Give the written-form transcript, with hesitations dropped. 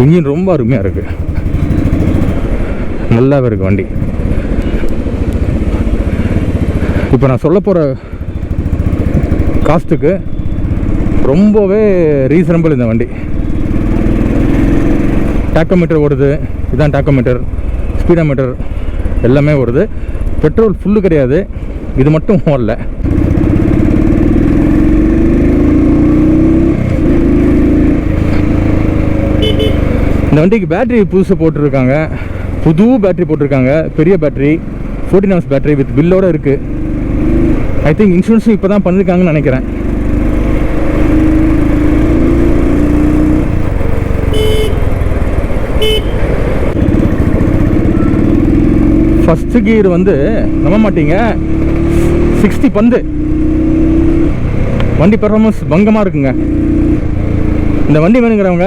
Engine ரொம்ப அருமையாக இருக்குது, நல்லாவே இருக்குது வண்டி. இப்போ நான் சொல்ல போகிற காஸ்ட்டுக்கு ரொம்பவே ரீசனபிள் இந்த வண்டி. டாக்கோமீட்டர் ஓடுது, இதுதான் டாக்கோமீட்டர், ஸ்பீடோமீட்டர் எல்லாமே வருது. பெட்ரோல் ஃபுல்லு கிடையாது, இது மட்டும் ஓடல. இந்த வண்டிக்கு பேட்டரி புதுசு போட்டிருக்காங்க, புது பேட்டரி போட்டிருக்காங்க, பெரிய பேட்டரி 14 hours பேட்டரி வித் பில்லோடு இருக்குது. ஐ திங்க் இன்சூரன்ஸும் இப்போ தான் பண்ணியிருக்காங்கன்னு நினைக்கிறேன். ஃபஸ்ட்டு கியர் வந்து நம்ப மாட்டீங்க 60 பந்து. வண்டி பெர்ஃபார்மன்ஸ் பங்கமாக இருக்குங்க. இந்த வண்டி வேணுங்கிறவங்க